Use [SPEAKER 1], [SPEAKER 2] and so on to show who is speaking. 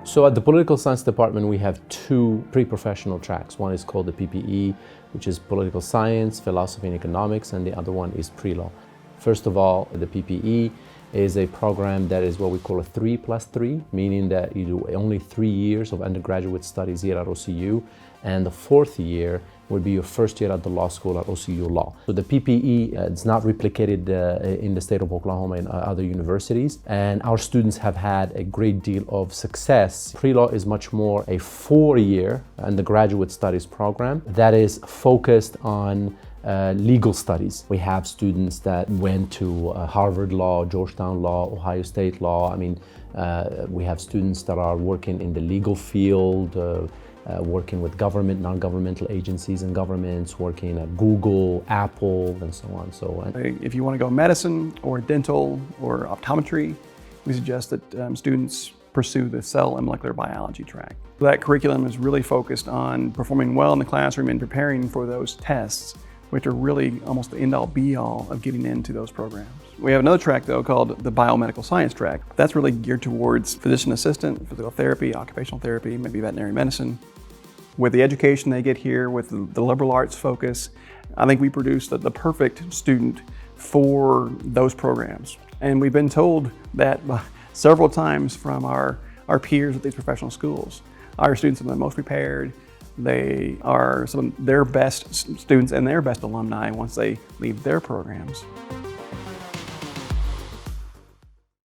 [SPEAKER 1] So at the political science department, we have two pre-professional tracks. One is called the PPE, which is political science, philosophy, and economics, and the other one is pre-law. First of all, the PPE is a program that is what we call a 3+3, meaning that you do only 3 years of undergraduate studies here at OCU, and the fourth year would be your first year at the law school at OCU Law. So the PPE is not replicated in the state of Oklahoma and other universities, and our students have had a great deal of success. Pre-law is much more a 4-year undergraduate studies program that is focused on legal studies. We have students that went to Harvard Law, Georgetown Law, Ohio State Law. We have students that are working in the legal field, working with government, non-governmental agencies and governments, working at Google, Apple, and so on.
[SPEAKER 2] If you want to go medicine or dental or optometry, we suggest that students pursue the cell and molecular biology track. That curriculum is really focused on performing well in the classroom and preparing for those tests, which are really almost the end-all be-all of getting into those programs. We have another track though called the biomedical science track. That's really geared towards physician assistant, physical therapy, occupational therapy, maybe veterinary medicine. With the education they get here, with the liberal arts focus, I think we produce the perfect student for those programs. And we've been told that several times from our peers at these professional schools. Our students are the most prepared. They are some of their best students and their best alumni once they leave their programs.